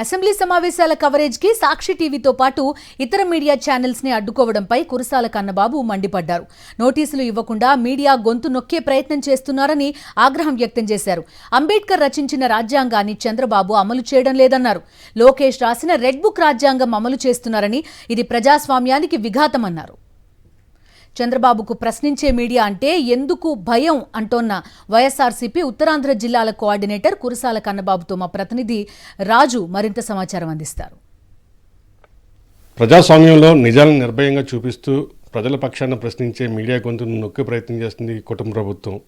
Assembly సమావేశాల coverage కి సాక్షి టీవీతో పాటు ఇతర మీడియా ఛానల్స్ ని అడ్డుకోవడంపై కురసాల కన్నబాబు మండిపడ్డారు. నోటీసులు ఇవ్వకుండా మీడియా గొంతు నొక్కే ప్రయత్నం చేస్తున్నారని ఆగ్రహం వ్యక్తం చేశారు. అంబేద్కర్ రచించిన రాజ్యాంగాన్ని చంద్రబాబు అమలు చేయడం లేదన్నారు. లోకేష్ రాసిన రెడ్ బుక్ రాజ్యాంగం అమలు చేస్తున్నారని, ఇది ప్రజాస్వామ్యానికి విఘాతమన్నారు. చంద్రబాబుకు ప్రశ్నించే మీడియా అంటే ఎందుకు భయం అంటోన్న వైఎస్ఆర్సీపీ ఉత్తరాంధ్ర జిల్లాల కోఆర్డినేటర్ కురసాల కన్నబాబుతో మా ప్రతినిధి రాజు మరింత సమాచారం అందిస్తారు. ప్రజాస్వామ్యంలో నిజాలను నిర్భయంగా చూపిస్తూ ప్రజల పక్షాన ప్రశ్నించే మీడియా గొంతును నొక్కే ప్రయత్నం చేస్తుంది కుటుంబ ప్రభుత్వం.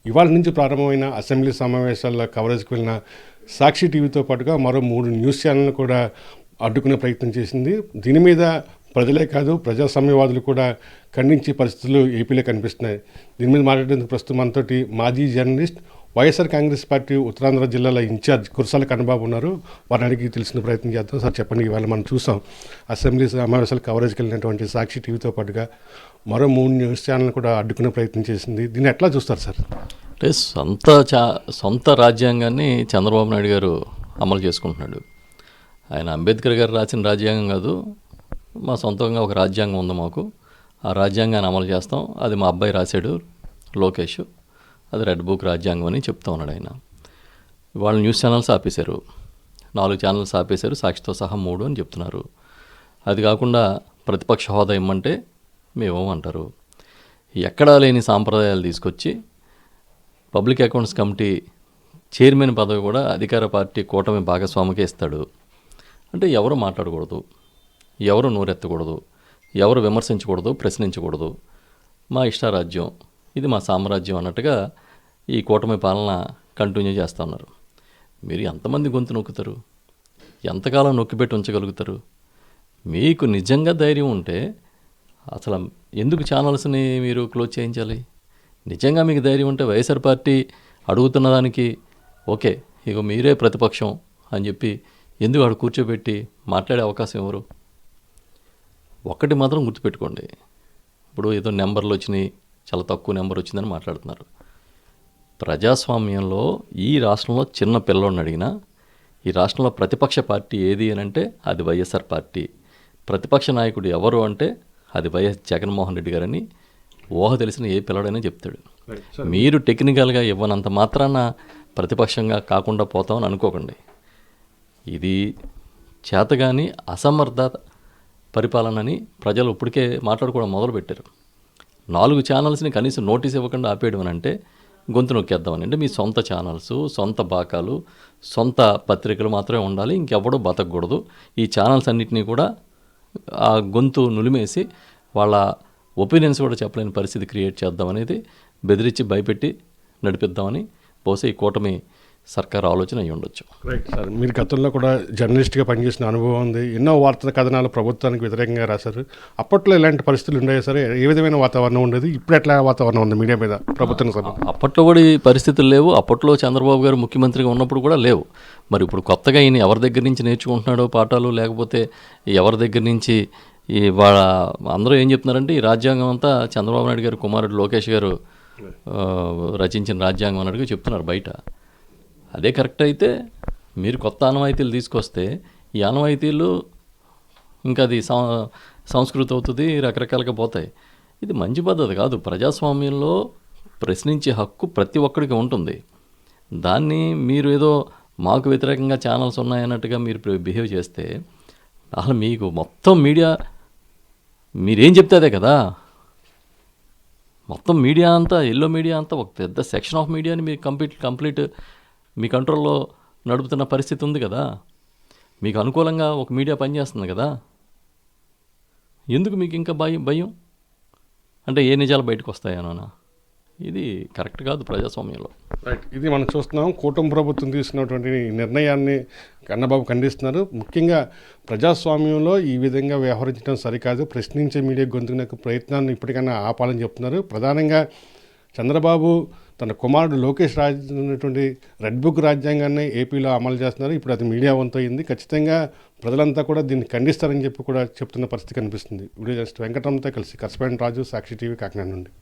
ఇవాళ నుంచి ప్రారంభమైన అసెంబ్లీ సమావేశాల కవరేజ్కి వెళ్ళిన సాక్షి టీవీతో పాటుగా మరో 3 న్యూస్ ఛానళ్లను కూడా అడ్డుకునే ప్రయత్నం చేసింది. దీని మీద ప్రజలే కాదు, ప్రజాస్వామ్యవాదులు కూడా ఖండించే పరిస్థితులు ఏపీలో కనిపిస్తున్నాయి. దీని మీద మాట్లాడేందుకు ప్రస్తుతం మనతోటి మాజీ జర్నలిస్ట్, వైఎస్ఆర్ కాంగ్రెస్ పార్టీ ఉత్తరాంధ్ర జిల్లాల ఇన్ఛార్జ్ కురసాల కన్నబాబు ఉన్నారు. వారిని అడిగి తెలిసిన ప్రయత్నం చేద్దాం. సార్ చెప్పండి, ఇవాళ మనం చూసాం అసెంబ్లీ సమావేశాల కవరేజ్కి వెళ్ళినటువంటి సాక్షి టీవీతో పాటుగా మరో 3 న్యూస్ ఛానల్ కూడా అడ్డుకునే ప్రయత్నం చేసింది. దీన్ని ఎట్లా చూస్తారు సార్? అంటే సొంత రాజ్యాంగాన్ని చంద్రబాబు నాయుడు గారు అమలు చేసుకుంటున్నాడు. ఆయన అంబేద్కర్ గారు రాసిన రాజ్యాంగం కాదు, మా సొంతంగా ఒక రాజ్యాంగం ఉంది మాకు, ఆ రాజ్యాంగాన్ని అమలు చేస్తాం, అది మా అబ్బాయి రాశాడు లోకేష్, అది రెడ్ బుక్ రాజ్యాంగం అని చెప్తా ఉన్నాడు ఆయన. వాళ్ళు న్యూస్ ఛానల్స్ ఆపేశారు, 4 ఛానల్స్ ఆపేశారు, సాక్షితో సహా 3 అని చెప్తున్నారు. అది కాకుండా ప్రతిపక్ష హోదా ఇమ్మంటే మేమేమంటారు. ఎక్కడా లేని సాంప్రదాయాలు తీసుకొచ్చి పబ్లిక్ అకౌంట్స్ కమిటీ చైర్మన్ పదవి కూడా అధికార పార్టీ కూటమి భాగస్వామికే ఇస్తాడు. అంటే ఎవరు మాట్లాడకూడదు, ఎవరు నోరెత్తకూడదు, ఎవరు విమర్శించకూడదు, ప్రశ్నించకూడదు, మా ఇష్టారాజ్యం, ఇది మా సామ్రాజ్యం అన్నట్టుగా ఈ కూటమి పాలన కంటిన్యూ చేస్తూ ఉన్నారు. మీరు ఎంతమంది గొంతు నొక్కుతారు? ఎంతకాలం నొక్కిపెట్టి ఉంచగలుగుతారు? మీకు నిజంగా ధైర్యం ఉంటే అసలు ఎందుకు ఛానల్స్ని మీరు క్లోజ్ చేయించాలి? నిజంగా మీకు ధైర్యం ఉంటే వైఎస్ఆర్ పార్టీ అడుగుతున్న దానికి ఓకే, ఇక మీరే ప్రతిపక్షం అని చెప్పి ఎందుకు ఆడు కూర్చోబెట్టి మాట్లాడే అవకాశం ఎవరు? ఒక్కటి మాత్రం గుర్తుపెట్టుకోండి, ఇప్పుడు ఏదో నెంబర్లు వచ్చినాయి, చాలా తక్కువ నెంబర్ వచ్చిందని మాట్లాడుతున్నారు. ప్రజాస్వామ్యంలో ఈ రాష్ట్రంలో చిన్న పిల్లోడిని అడిగినా ఈ రాష్ట్రంలో ప్రతిపక్ష పార్టీ ఏది అని అంటే అది వైఎస్ఆర్ పార్టీ, ప్రతిపక్ష నాయకుడు ఎవరు అంటే అది వైఎస్ జగన్మోహన్ రెడ్డి గారని ఊహ తెలిసిన ఏ పిల్లడైనా చెప్తాడు. మీరు టెక్నికల్గా ఇవ్వనంత మాత్రాన ప్రతిపక్షంగా కాకుండా పోతామని అనుకోకండి. ఇది చేతగాని అసమర్థ పరిపాలనని ప్రజలు ఇప్పటికే మాట్లాడుకోవడం మొదలుపెట్టారు. 4 ఛానల్స్ని కనీసం నోటీస్ ఇవ్వకుండా ఆపేయడం అని అంటే గొంతు నొక్కేద్దామని అంటే మీ సొంత ఛానల్స్, సొంత బాకాలు, సొంత పత్రికలు మాత్రమే ఉండాలి, ఇంకెవడూ బతకూడదు. ఈ ఛానల్స్ అన్నింటినీ కూడా ఆ గొంతు నులిమేసి వాళ్ళ ఒపీనియన్స్ కూడా చెప్పలేని పరిస్థితి క్రియేట్ చేద్దామనేది బెదిరించి భయపెట్టి నడిపిద్దామని బహుశా ఈ కూటమి సర్కార్ ఆలోచన అయ్యి ఉండొచ్చు. రైట్ సార్, మీరు గతంలో కూడా జర్నలిస్ట్గా పనిచేసిన అనుభవం ఉంది. ఎన్నో వార్తా కథనాలు ప్రభుత్వానికి వ్యతిరేకంగా రాశారు. అప్పట్లో ఇలాంటి పరిస్థితులు ఉండేవి సరే, ఏ విధమైన వాతావరణం ఉండేది? ఇప్పుడు ఎట్లా వాతావరణం ఉంది మీడియా మీద ప్రభుత్వం? అప్పట్లో కూడా ఈ పరిస్థితులు లేవు. అప్పట్లో చంద్రబాబు గారు ముఖ్యమంత్రిగా ఉన్నప్పుడు కూడా లేవు. మరి ఇప్పుడు కొత్తగా ఈయన ఎవరి దగ్గర నుంచి నేర్చుకుంటున్నాడో పాఠాలు, లేకపోతే ఎవరి దగ్గర నుంచి ఈ వాళ్ళ అందరూ ఏం చెప్తున్నారంటే ఈ రాజ్యాంగం అంతా చంద్రబాబు నాయుడు గారు కుమారుడు లోకేష్ గారు రచించిన రాజ్యాంగం అన్నట్టుగా చెప్తున్నారు బయట. అదే కరెక్ట్ అయితే మీరు కొత్త ఆనవాయితీలు తీసుకొస్తే ఈ ఆనవాయితీలు ఇంకా అది సంస్కృతి అవుతుంది, రకరకాలుగా పోతాయి. ఇది మంచి పద్ధతి కాదు. ప్రజాస్వామ్యంలో ప్రశ్నించే హక్కు ప్రతి ఒక్కరికి ఉంటుంది. దాన్ని మీరు ఏదో మాకు వ్యతిరేకంగా ఛానల్స్ ఉన్నాయన్నట్టుగా మీరు బిహేవ్ చేస్తే అసలు మీకు మొత్తం మీడియా మీరేం చెప్తే అదే కదా. మొత్తం మీడియా అంతా, ఎల్లో మీడియా అంతా ఒక పెద్ద సెక్షన్ ఆఫ్ మీడియాని మీరు కంప్లీట్ మీ కంట్రోల్లో నడుపుతున్న పరిస్థితి ఉంది కదా. మీకు అనుకూలంగా ఒక మీడియా పనిచేస్తుంది కదా. ఎందుకు మీకు ఇంకా భయం అంటే ఏ నిజాలు బయటకు వస్తాయనోనా? ఇది కరెక్ట్ కాదు ప్రజాస్వామ్యంలో. రైట్, ఇది మనం చూస్తున్నాం. కూటమి ప్రభుత్వం తీసుకున్నటువంటి నిర్ణయాన్ని కన్నబాబు ఖండిస్తున్నారు. ముఖ్యంగా ప్రజాస్వామ్యంలో ఈ విధంగా వ్యవహరించడం సరికాదు, ప్రశ్నించే మీడియా గొంతుకు ప్రయత్నాన్ని ఇప్పటికైనా ఆపాలని చెప్తున్నారు. ప్రధానంగా చంద్రబాబు తన కుమారుడు లోకేష్ రాసినటువంటి రెడ్ బుక్ రాజ్యాంగాన్ని ఏపీలో అమలు చేస్తున్నారు. ఇప్పుడు అది మీడియా వంతయింది. ఖచ్చితంగా ప్రజలంతా కూడా దీన్ని ఖండిస్తారని చెప్పి కూడా చెప్తున్న పరిస్థితి కనిపిస్తుంది. వీడియో జర్నలిస్ట్ వెంకటరమణతో కలిసి కరస్పాండెంట్ రాజు, సాక్షి టీవీ, కాకినాడ నుండి.